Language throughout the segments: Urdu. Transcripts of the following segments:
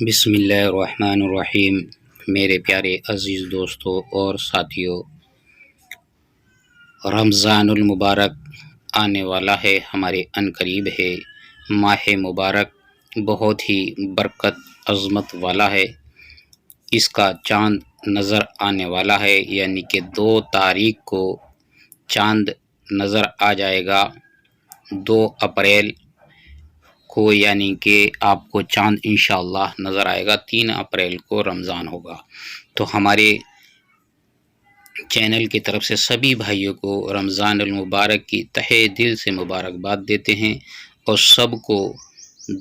بسم اللہ الرحمن الرحیم۔ میرے پیارے عزیز دوستوں اور ساتھیوں، رمضان المبارک آنے والا ہے، ہمارے عنقریب ہے۔ ماہ مبارک بہت ہی برکت عظمت والا ہے۔ اس کا چاند نظر آنے والا ہے، یعنی کہ 2 تاریخ کو چاند نظر آ جائے گا۔ 2 اپریل کو یعنی کہ آپ کو چاند انشاءاللہ نظر آئے گا۔ 3 اپریل کو رمضان ہوگا۔ تو ہمارے چینل کی طرف سے سبھی بھائیوں کو رمضان المبارک کی تہہ دل سے مبارکباد دیتے ہیں اور سب کو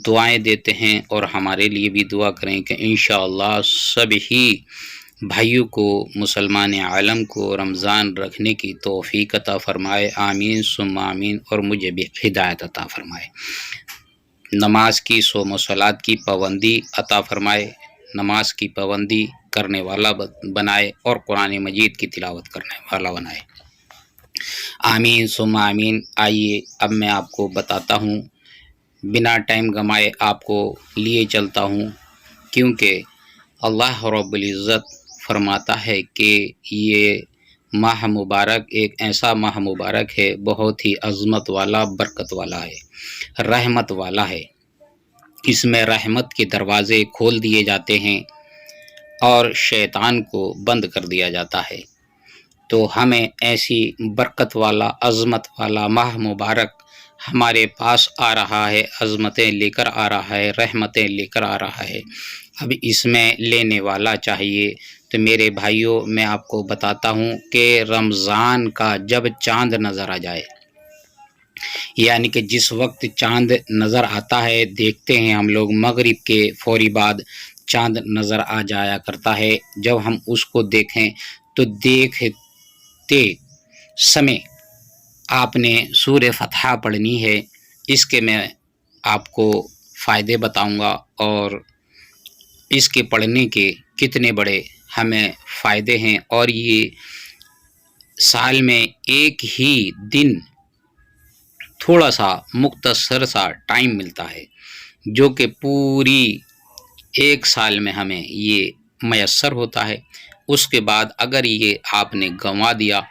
دعائیں دیتے ہیں، اور ہمارے لیے بھی دعا کریں کہ انشاءاللہ سب ہی بھائیوں کو، مسلمان عالم کو رمضان رکھنے کی توفیق عطا فرمائے۔ آمین ثم آمین، اور مجھے بھی ہدایت عطا فرمائے۔ نماز کی، صوم و صلات کی پابندی عطا فرمائے، نماز کی پابندی کرنے والا بنائے اور قرآن مجید کی تلاوت کرنے والا بنائے۔ آمین ثم آمین۔ آئیے اب میں آپ کو بتاتا ہوں، بنا ٹائم گمائے آپ کو لیے چلتا ہوں، کیونکہ اللہ رب العزت فرماتا ہے کہ یہ ماہ مبارک ایک ایسا ماہ مبارک ہے، بہت ہی عظمت والا، برکت والا ہے، رحمت والا ہے۔ اس میں رحمت کے دروازے کھول دیے جاتے ہیں اور شیطان کو بند کر دیا جاتا ہے۔ تو ہمیں ایسی برکت والا، عظمت والا ماہ مبارک ہمارے پاس آ رہا ہے، عظمتیں لے کر آ رہا ہے، رحمتیں لے کر آ رہا ہے۔ اب اس میں لینے والا چاہیے۔ تو میرے بھائیوں، میں آپ کو بتاتا ہوں کہ رمضان کا جب چاند نظر آ جائے، یعنی کہ جس وقت چاند نظر آتا ہے، دیکھتے ہیں ہم لوگ مغرب کے فوری بعد چاند نظر آ جایا کرتا ہے۔ جب ہم اس کو دیکھیں تو دیکھتے سمے آپ نے سورہ فتح پڑھنی ہے۔ اس کے میں آپ کو فائدے بتاؤں گا، اور اس کے پڑھنے کے کتنے بڑے ہمیں فائدے ہیں، اور یہ سال میں ایک ہی دن تھوڑا سا مختصر سا ٹائم ملتا ہے، جو کہ پوری ایک سال میں ہمیں یہ میسر ہوتا ہے۔ اس کے بعد اگر یہ آپ نے گنوا دیا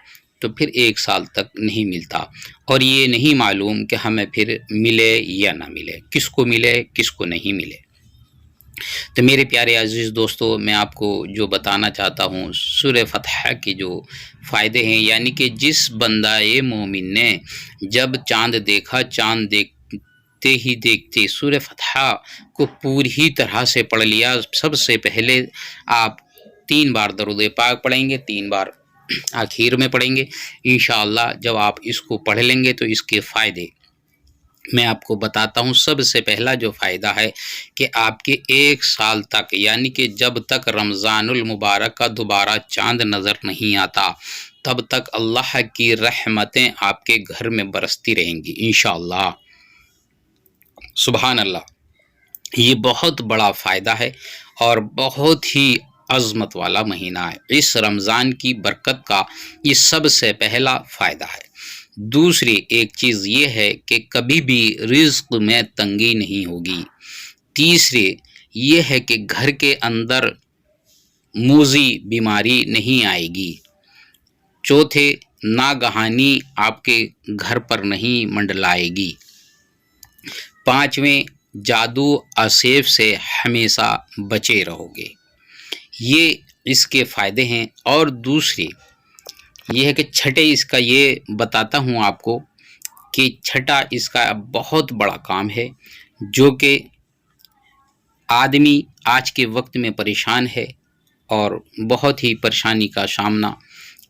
تو پھر 1 سال تک نہیں ملتا، اور یہ نہیں معلوم کہ ہمیں پھر ملے یا نہ ملے، کس کو ملے کس کو نہیں ملے۔ تو میرے پیارے عزیز دوستو، میں آپ کو جو بتانا چاہتا ہوں، سورہ فتح کے جو فائدے ہیں، یعنی کہ جس بندہ مومن نے جب چاند دیکھا، چاند دیکھتے ہی دیکھتے سورہ فتح کو پوری طرح سے پڑھ لیا۔ سب سے پہلے آپ 3 بار درود پاک پڑھیں گے، 3 بار آخر میں پڑھیں گے انشاءاللہ۔ جب آپ اس کو پڑھ لیں گے تو اس کے فائدے میں آپ کو بتاتا ہوں۔ سب سے پہلا جو فائدہ ہے کہ آپ کے 1 سال تک، یعنی کہ جب تک رمضان المبارک کا دوبارہ چاند نظر نہیں آتا، تب تک اللہ کی رحمتیں آپ کے گھر میں برستی رہیں گی انشاءاللہ۔ سبحان اللہ، یہ بہت بڑا فائدہ ہے اور بہت ہی عظمت والا مہینہ ہے۔ اس رمضان کی برکت کا یہ سب سے پہلا فائدہ ہے۔ دوسری ایک چیز یہ ہے کہ کبھی بھی رزق میں تنگی نہیں ہوگی۔ تیسری یہ ہے کہ گھر کے اندر موذی بیماری نہیں آئے گی۔ چوتھے، ناگہانی آپ کے گھر پر نہیں منڈلائے گی۔ 5ویں، جادو عصیب سے ہمیشہ بچے رہو گے۔ یہ اس کے فائدے ہیں۔ اور دوسری یہ ہے کہ چھٹے اس کا یہ بتاتا ہوں آپ کو کہ چھٹا اس کا بہت بڑا کام ہے، جو کہ آدمی آج کے وقت میں پریشان ہے اور بہت ہی پریشانی کا سامنا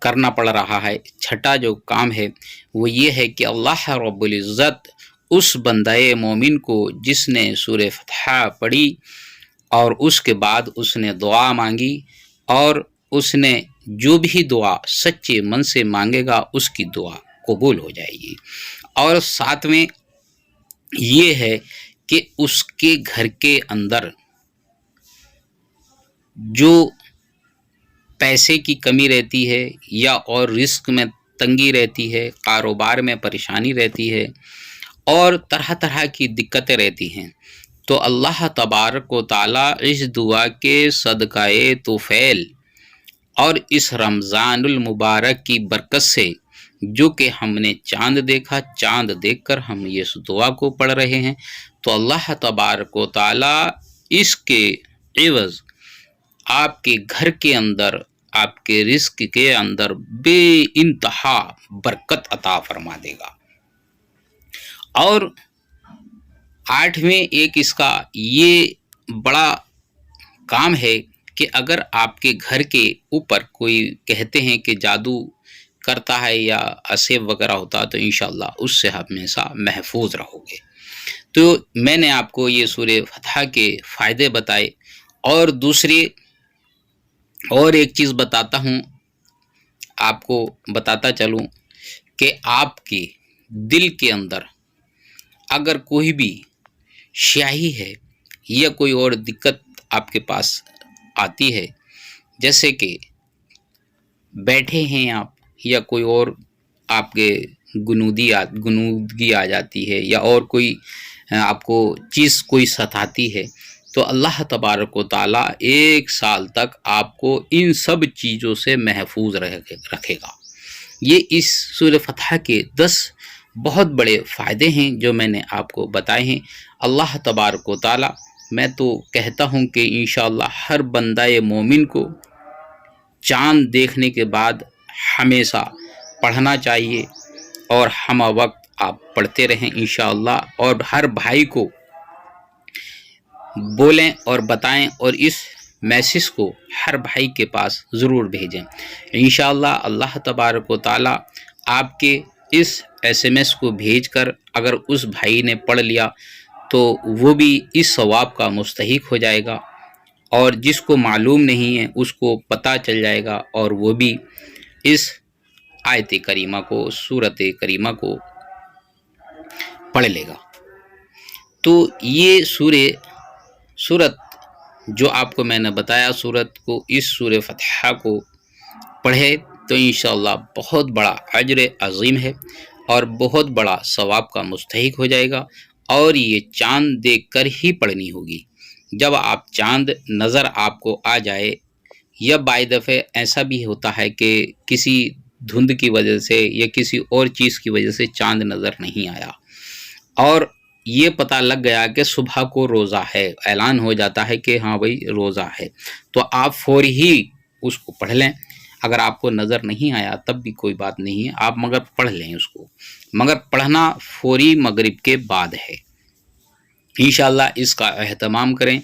کرنا پڑ رہا ہے۔ چھٹا جو کام ہے وہ یہ ہے کہ اللہ رب العزت اس بندہ مومن کو جس نے سورہ فتح پڑھی اور اس کے بعد اس نے دعا مانگی، اور اس نے جو بھی دعا سچے من سے مانگے گا، اس کی دعا قبول ہو جائے گی۔ اور 7ویں یہ ہے کہ اس کے گھر کے اندر جو پیسے کی کمی رہتی ہے، یا اور رزق میں تنگی رہتی ہے، کاروبار میں پریشانی رہتی ہے، اور طرح طرح کی دقتیں رہتی ہیں، تو اللہ تبارک و تعالیٰ اس دعا کے صدقۂ توفیل اور اس رمضان المبارک کی برکت سے، جو کہ ہم نے چاند دیکھا، چاند دیکھ کر ہم اس دعا کو پڑھ رہے ہیں، تو اللہ تبارک و تعالیٰ اس کے عوض آپ کے گھر کے اندر، آپ کے رزق کے اندر بے انتہا برکت عطا فرما دے گا۔ اور 8ویں ایک اس کا یہ بڑا کام ہے کہ اگر آپ کے گھر کے اوپر کوئی کہتے ہیں کہ جادو کرتا ہے یا اسیب وغیرہ ہوتا، تو انشاءاللہ اس سے ہمیشہ محفوظ رہو گے۔ تو میں نے آپ کو یہ سورہ فتح کے فائدے بتائے، اور دوسری اور ایک چیز بتاتا ہوں، آپ کو بتاتا چلوں کہ آپ کے دل کے اندر اگر کوئی بھی سیاہی ہے یا کوئی اور دقت آپ کے پاس آتی ہے، جیسے کہ بیٹھے ہیں آپ یا کوئی اور آپ کے گنودگی آ جاتی ہے یا اور کوئی آپ کو چیز کوئی ستاتی ہے، تو اللہ تبارک و تعالیٰ 1 سال تک آپ کو ان سب چیزوں سے محفوظ رکھے گا۔ یہ اس سورہ فتح کے 10 بہت بڑے فائدے ہیں جو میں نے آپ کو بتائے ہیں۔ اللہ تبارک و تعالیٰ، میں تو کہتا ہوں کہ انشاءاللہ ہر بندہ مومن کو چاند دیکھنے کے بعد ہمیشہ پڑھنا چاہیے، اور ہمہ وقت آپ پڑھتے رہیں انشاءاللہ، اور ہر بھائی کو بولیں اور بتائیں، اور اس میسج کو ہر بھائی کے پاس ضرور بھیجیں انشاءاللہ۔ اللہ تبارک و تعالیٰ آپ کے اس SMS کو بھیج کر اگر اس بھائی نے پڑھ لیا تو وہ بھی اس ثواب کا مستحق ہو جائے گا، اور جس کو معلوم نہیں ہے اس کو پتہ چل جائے گا، اور وہ بھی اس آیت کریمہ کو، سورت کریمہ کو پڑھ لے گا۔ تو یہ سورت جو آپ کو میں نے بتایا، سورت کو، اس سورہ فتح کو پڑھے تو انشاءاللہ بہت بڑا اجر عظیم ہے اور بہت بڑا ثواب کا مستحق ہو جائے گا۔ اور یہ چاند دیکھ کر ہی پڑھنی ہوگی۔ جب آپ چاند نظر آپ کو آ جائے، یا بعض دفعہ ایسا بھی ہوتا ہے کہ کسی دھند کی وجہ سے یا کسی اور چیز کی وجہ سے چاند نظر نہیں آیا، اور یہ پتہ لگ گیا کہ صبح کو روزہ ہے، اعلان ہو جاتا ہے کہ ہاں بھائی روزہ ہے، تو آپ فوری ہی اس کو پڑھ لیں۔ اگر آپ کو نظر نہیں آیا تب بھی کوئی بات نہیں ہے، آپ مگر پڑھ لیں اس کو، مگر پڑھنا فوری مغرب کے بعد ہے۔ انشاءاللہ اس کا اہتمام کریں،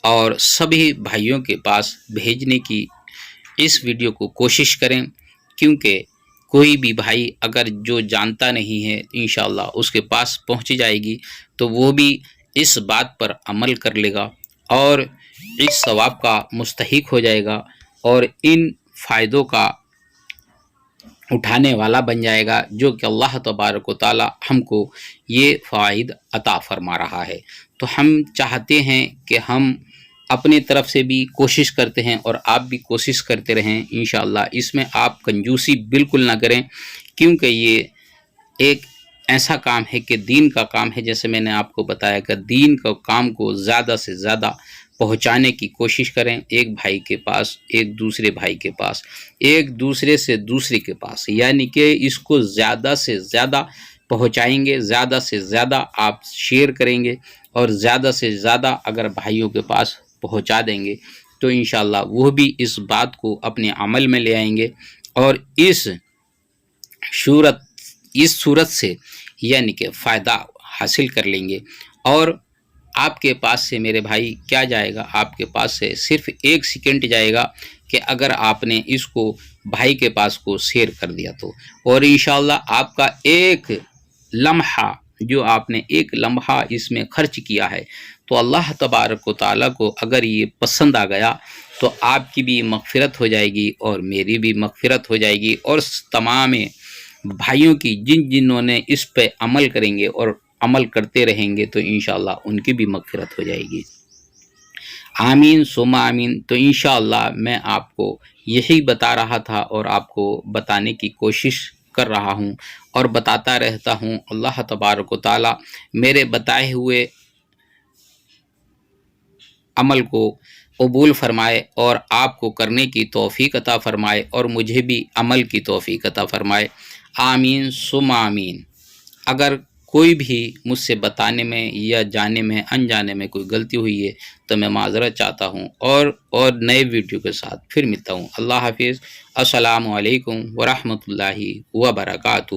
اور سبھی بھائیوں کے پاس بھیجنے کی اس ویڈیو کو کوشش کریں، کیونکہ کوئی بھی بھائی اگر جو جانتا نہیں ہے انشاءاللہ اس کے پاس پہنچ جائے گی تو وہ بھی اس بات پر عمل کر لے گا اور اس ثواب کا مستحق ہو جائے گا، اور ان فائدوں کا اٹھانے والا بن جائے گا، جو کہ اللہ تبارک و تعالی ہم کو یہ فوائد عطا فرما رہا ہے۔ تو ہم چاہتے ہیں کہ ہم اپنی طرف سے بھی کوشش کرتے ہیں، اور آپ بھی کوشش کرتے رہیں انشاءاللہ۔ اس میں آپ کنجوسی بالکل نہ کریں، کیونکہ یہ ایک ایسا کام ہے کہ دین کا کام ہے۔ جیسے میں نے آپ کو بتایا کہ دین کا کام کو زیادہ سے زیادہ پہنچانے کی کوشش کریں، ایک بھائی کے پاس، ایک دوسرے بھائی کے پاس، ایک دوسرے سے دوسرے کے پاس، یعنی کہ اس کو زیادہ سے زیادہ پہنچائیں گے، زیادہ سے زیادہ آپ شیئر کریں گے، اور زیادہ سے زیادہ اگر بھائیوں کے پاس پہنچا دیں گے تو انشاءاللہ وہ بھی اس بات کو اپنے عمل میں لے آئیں گے، اور اس صورت سے یعنی کہ فائدہ حاصل کر لیں گے۔ اور آپ کے پاس سے میرے بھائی کیا جائے گا، آپ کے پاس سے صرف 1 سیکنڈ جائے گا کہ اگر آپ نے اس کو بھائی کے پاس کو شیئر کر دیا تو، اور انشاءاللہ آپ کا ایک لمحہ، جو آپ نے ایک لمحہ اس میں خرچ کیا ہے، تو اللہ تبارک و تعالیٰ کو اگر یہ پسند آ گیا تو آپ کی بھی مغفرت ہو جائے گی اور میری بھی مغفرت ہو جائے گی، اور تمام بھائیوں کی جنہوں نے اس پہ عمل کریں گے اور عمل کرتے رہیں گے تو انشاءاللہ ان کی بھی مغفرت ہو جائے گی۔ آمین ثم آمین۔ تو انشاءاللہ میں آپ کو یہی بتا رہا تھا اور آپ کو بتانے کی کوشش کر رہا ہوں اور بتاتا رہتا ہوں۔ اللہ تبارک و تعالی میرے بتائے ہوئے عمل کو قبول فرمائے اور آپ کو کرنے کی توفیق عطا فرمائے اور مجھے بھی عمل کی توفیق عطا فرمائے، آمین ثم آمین۔ اگر کوئی بھی مجھ سے بتانے میں یا جانے میں انجانے میں کوئی غلطی ہوئی ہے تو میں معذرت چاہتا ہوں، اور نئے ویڈیو کے ساتھ پھر ملتا ہوں۔ اللہ حافظ، السلام علیکم ورحمۃ اللہ وبرکاتہ۔